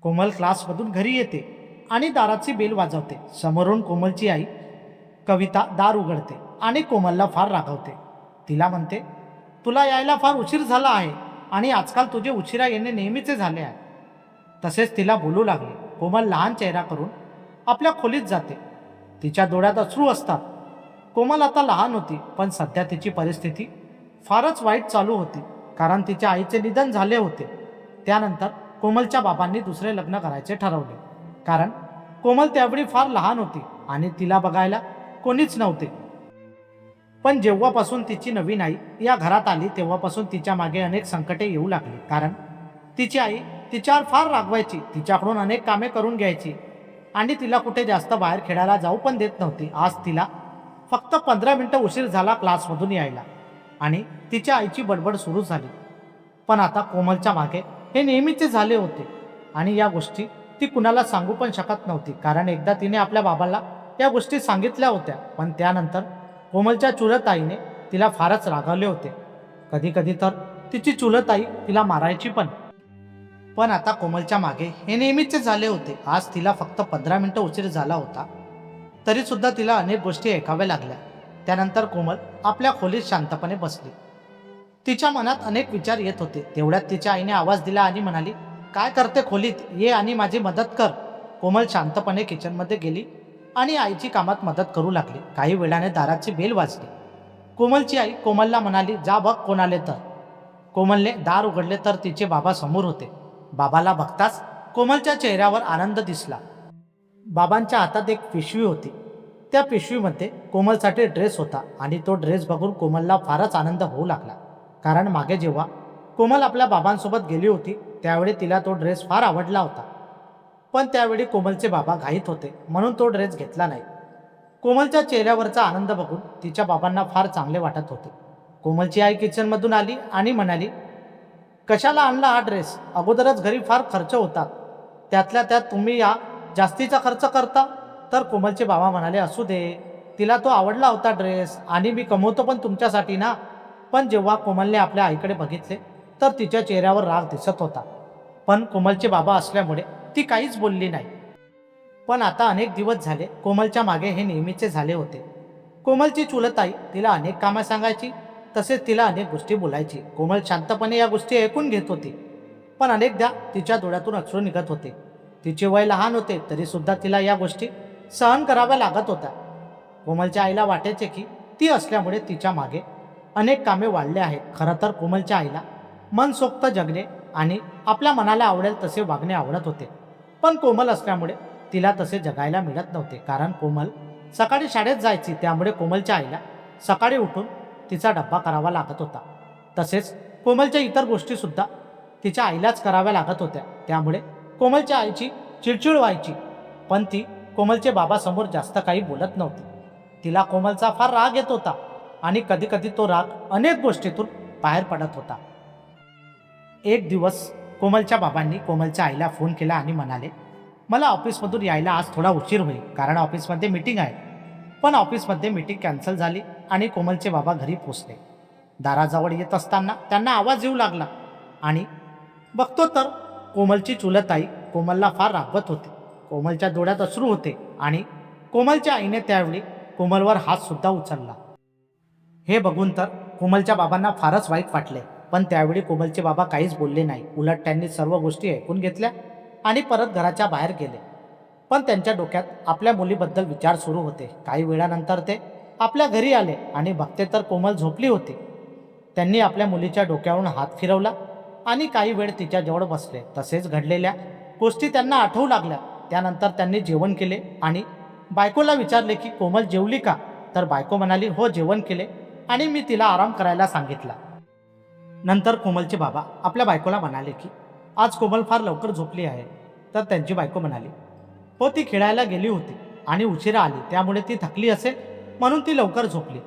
कोमल क्लासमधून घरी येते आणि दाराची बेल वाजवते. समोरून कोमलची आई कविता दार उघडते आणि कोमलला फार रागवते. तिला म्हणते, तुला यायला फार उशीर झाला आहे आणि आजकाल तुझे उशिरा येणे नेहमीचे झाले आहे. तसेच तिला बोलू लागले. कोमल लहान चेहरा करून आपल्या खोलीत जाते. तिच्या डोळ्यात अश्रू असतात. कोमल आता लहान होती, पण सध्या तिची परिस्थिती फारच वाईट चालू होती, कारण तिच्या आईचे निधन झाले होते. त्यानंतर कोमलच्या बाबांनी दुसरे लग्न करायचे ठरवले, कारण कोमल त्यावेळी फार लहान होती आणि तिला बघायला कोणीच नव्हते. पण जेव्हापासून तिची नवीन आई या घरात आली तेव्हापासून तिच्या मागे अनेक संकटे येऊ लागली, कारण तिची आई तिच्यावर फार रागवायची, तिच्याकडून अनेक कामे करून घ्यायची आणि तिला कुठे जास्त बाहेर खेळायला जाऊ पण देत नव्हती. आज तिला फक्त 15 मिनिटं उशीर झाला क्लासमधून यायला आणि तिच्या आईची बडबड सुरू झाली. पण आता कोमलच्या मागे हे नेहमीचे झाले होते आणि या गोष्टी ती कुणाला सांगू पण शकत नव्हती, कारण एकदा तिने आपल्या बाबाला या गोष्टी सांगितल्या होत्या. पण त्यानंतर कोमलच्या चुलत आईने तिला फारच रागावले होते. कधी कधी तर तिची चुलत आई तिला मारायची पण. पण आता कोमलच्या मागे हे नेहमीचे झाले होते. आज तिला फक्त 15 मिनिटं उशीर झाला होता, तरी सुद्धा तिला अनेक गोष्टी ऐकाव्या लागल्या. त्यानंतर कोमल आपल्या खोलीत शांतपणे बसली. तिच्या मनात अनेक विचार येत होते. तेवढ्यात तिच्या आईने आवाज दिला आणि म्हणाली, काय करते खोलीत, ये आणि माझी मदत कर. कोमल शांतपणे किचनमध्ये गेली आणि आईची कामात मदत करू लागली. काही वेळाने दाराची बेल वाजली. कोमलची आई कोमलला म्हणाली, जा बघ कोण आले तर. कोमलने दार उघडले तर तिचे बाबा समोर होते. बाबाला बघताच कोमलच्या चेहऱ्यावर आनंद दिसला. बाबांच्या हातात एक पिशवी होती. त्या पिशवीमध्ये कोमलसाठी ड्रेस होता आणि तो ड्रेस बघून कोमलला फारच आनंद होऊ लागला, कारण मागे जेव्हा कोमल आपल्या बाबांसोबत गेली होती त्यावेळी तिला तो ड्रेस फार आवडला होता. पण त्यावेळी कोमलचे बाबा घाईत होते म्हणून तो ड्रेस घेतला नाही. कोमलच्या चेहऱ्यावरचा आनंद बघून तिच्या बाबांना फार चांगले वाटत होते. कोमलची आई किचनमधून आली आणि म्हणाली, कशाला आणला हा ड्रेस, अगोदरच घरी फार खर्च होतात, त्यातल्या त्यात तुम्ही या जास्तीचा खर्च करता. तर कोमलचे बाबा म्हणाले, असू दे, तिला तो आवडला होता ड्रेस आणि मी कमवतो पण तुमच्यासाठी ना. पण जेव्हा कोमलने आपल्या आईकडे बघितले तर तिच्या चेहऱ्यावर राग दिसत होता. पण कोमलचे बाबा असल्यामुळे ती काहीच बोलली नाही. पण आता अनेक दिवस झाले कोमलच्या मागे हे नेहमीचे झाले होते. कोमलची चुलत आई तिला अनेक कामं सांगायची, तसेच तिला अनेक गोष्टी बोलायची. कोमल शांतपणे या गोष्टी ऐकून घेत होती, पण अनेकदा तिच्या डोळ्यातून अश्रू निघत होते. तिचे वय लहान होते तरी सुद्धा तिला या गोष्टी सहन कराव्या लागत होत्या. कोमलच्या आईला वाटायचे की ती असल्यामुळे तिच्या मागे अनेक कामे वाढले आहेत. खरं तर कोमलच्या आईला मनसोक्त जगणे आणि आपल्या मनाला आवडेल तसे वागणे आवडत होते, पण कोमल असल्यामुळे तिला तसे जगायला मिळत नव्हते, कारण कोमल सकाळी शाळेत जायची. त्यामुळे कोमलच्या आईला सकाळी उठून तिचा डब्बा करावा लागत होता. तसेच कोमलच्या इतर गोष्टीसुद्धा तिच्या आईलाच कराव्या लागत होत्या. त्यामुळे कोमलच्या आईची चिडचिड व्हायची, पण ती कोमलचे बाबासमोर जास्त काही बोलत नव्हती. तिला कोमलचा फार राग येत होता आणि कधीकधी तो राग अनेक गोष्टीतून बाहेर पडत होता. एक दिवस कोमलच्या बाबांनी कोमलच्या आईला फोन केला आणि म्हणाले, मला ऑफिसमधून यायला आज थोडा उशीर होईल, कारण ऑफिसमध्ये मीटिंग आहे. पण ऑफिसमध्ये मीटिंग कॅन्सल झाली आणि कोमलचे बाबा घरी पोचले. दाराजवळ येत असताना त्यांना आवाज येऊ लागला आणि बघतो तर कोमलची चुलत आई कोमलला फार रागवत होती. कोमलच्या डोळ्यात अश्रू होते आणि कोमलच्या आईने त्यावेळी कोमलवर हात सुद्धा उचलला. हे बघून तर कोमलच्या बाबांना फारच वाईट वाटले, पण त्यावेळी कोमलचे बाबा काहीच बोलले नाही. उलट त्यांनी सर्व गोष्टी ऐकून घेतल्या आणि परत घराच्या बाहेर गेले. पण त्यांच्या डोक्यात आपल्या मुलीबद्दल विचार सुरू होते. काही वेळानंतर ते आपल्या घरी आले आणि बघते तर कोमल झोपली होती. त्यांनी आपल्या मुलीच्या डोक्यावरून हात फिरवला आणि काही वेळ तिच्याजवळ बसले. तसेच घडलेल्या गोष्टी त्यांना आठवू लागल्या. त्यानंतर त्यांनी जेवण केले आणि बायकोला विचारले की कोमल जेवली का. तर बायको म्हणाली, हो जेवण केले आणि मी तिला आराम करायला सांगितला. नंतर कोमलचे बाबा आपल्या बायकोला म्हणाले की आज कोमल फार लवकर झोपली आहे. तर त्यांची बायको म्हणाली, हो ती खेळायला गेली होती आणि उशिरा आली, त्यामुळे ती थकली असेल म्हणून ती लवकर झोपली.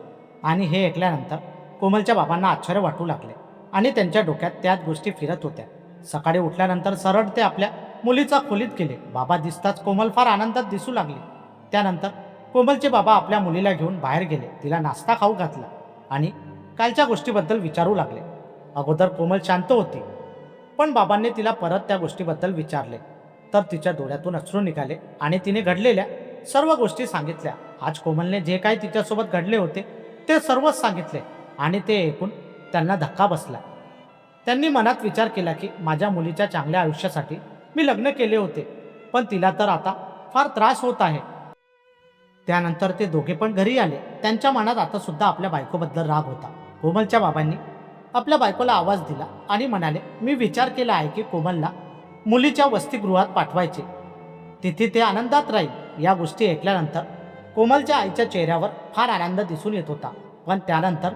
आणि हे ऐकल्यानंतर कोमलच्या बाबांना आश्चर्य वाटू लागले आणि त्यांच्या डोक्यात त्याच गोष्टी फिरत होत्या. सकाळी उठल्यानंतर सरळ ते आपल्या मुलीचा खोलीत गेले. बाबा दिसताच कोमल फार आनंदात दिसू लागली. त्यानंतर कोमलचे बाबा आपल्या मुलीला घेऊन बाहेर गेले. तिला नाश्ता खाऊ घातला आणि कालच्या गोष्टीबद्दल विचारू लागले. अगोदर कोमल शांत होती, पण बाबांनी तिला परत त्या गोष्टीबद्दल विचारले. तर तिच्या डोळ्यातून अश्रू निघाले आणि तिने घडलेल्या सर्व गोष्टी सांगितल्या. आज कोमलने जे काही तिच्यासोबत घडले होते ते सर्वच सांगितले आणि ते ऐकून त्यांना धक्का बसला. त्यांनी मनात विचार केला की माझ्या मुलीच्या चांगल्या आयुष्यासाठी मी लग्न केले होते, पण तिला तर आता फार त्रास होत आहे. त्यानंतर ते दोघे पण घरी आले. त्यांच्या मनात आता सुद्धा आपल्या बायकोबद्दल राग होता. कोमलच्या बाबांनी आपल्या बायकोला आवाज दिला आणि म्हणाले, मी विचार केला आहे की कोमलला मुलीच्या वसतिगृहात पाठवायचे. तिथे ते आनंदात राहील. या गोष्टी ऐकल्यानंतर कोमलच्या आईच्या चेहऱ्यावर फार आनंद दिसून येत होता. पण त्यानंतर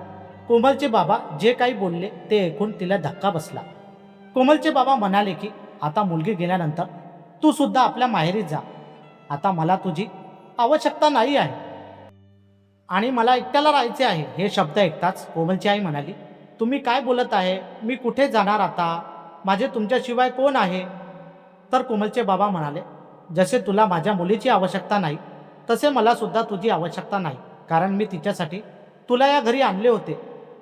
कोमलचे बाबा जे काही बोलले ते ऐकून तिला धक्का बसला. कोमलचे बाबा म्हणाले की आता मुलगी गेल्यानंतर तू सुद्धा आपल्या माहेरी जा. आता मला तुझी आवश्यकता नाही आहे आणि मला एकट्याला राहायचे आहे. हे शब्द ऐकताच कोमलची आई म्हणाली, तुम्ही काय बोलत आहे? मी कुठे जाणार आता? माझे तुमच्याशिवाय कोण आहे? तर कोमलचे बाबा म्हणाले, जसे तुला माझ्या मुलीची आवश्यकता नाही तसे मला सुद्धा तुझी आवश्यकता नाही. कारण मी तिच्यासाठी तुला या घरी आणले होते,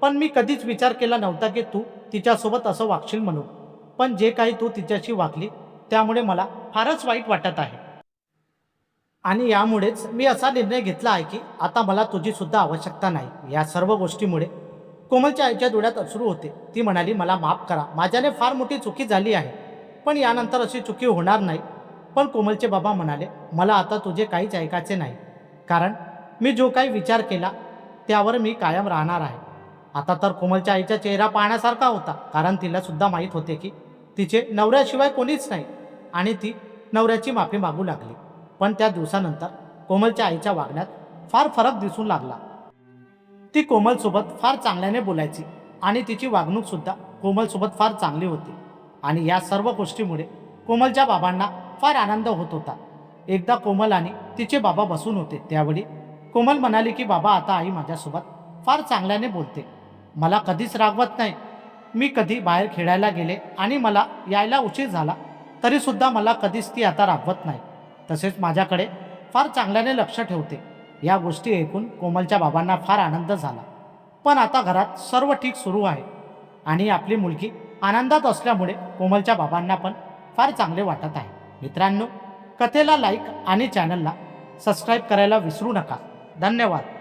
पण मी कधीच विचार केला नव्हता की तू तिच्यासोबत असं वागशील म्हणून. पण जे काही तू तिच्याशी वागली त्यामुळे मला फारच वाईट वाटत आहे आणि यामुळेच मी असा निर्णय घेतला आहे की आता मला तुझी सुद्धा आवश्यकता नाही. या सर्व गोष्टीमुळे कोमलच्या आईच्या डोळ्यात अश्रू होते. ती म्हणाली, मला माफ करा, माझ्याने फार मोठी चुकी झाली आहे, पण यानंतर अशी चुकी होणार नाही. पण कोमलचे बाबा म्हणाले, मला आता तुझे काहीच ऐकायचे नाही, कारण मी जो काही विचार केला त्यावर मी कायम राहणार आहे. आता तर कोमलच्या आईचा चेहरा पाहण्यासारखा होता, कारण तिला सुद्धा माहीत होते की तिचे नवऱ्याशिवाय कोणीच नाही आणि ती नवऱ्याची माफी मागू लागली. पण त्या दिवसानंतर कोमलच्या आईच्या वागण्यात फार फरक दिसून लागला. ती कोमलसोबत फार चांगल्याने बोलायची आणि तिची वागणूकसुद्धा कोमलसोबत फार चांगली होती आणि या सर्व गोष्टीमुळे कोमलच्या बाबांना फार आनंद होत होता. एकदा कोमल आणि तिचे बाबा बसून होते. त्यावेळी कोमल म्हणाली की बाबा, आता आई माझ्यासोबत फार चांगल्याने बोलते, मला कधीच रागवत नाही. मी कधी बाहेर खेळायला गेले आणि मला यायला उशीर झाला तरीसुद्धा मला कधीच ती आता रागवत नाही. तसेच माझ्याकडे फार चांगल्याने लक्ष ठेवते. या गोष्टी ऐकून कोमलच्या बाबांना फार आनंद झाला. पण आता घरात सर्व ठीक सुरू आहे आणि आपली मुलगी आनंदात असल्यामुळे कोमलच्या बाबांना पण फार चांगले वाटत आहे. मित्रांनो, कथेला लाईक आणि चॅनलला सबस्क्राईब करायला विसरू नका. धन्यवाद.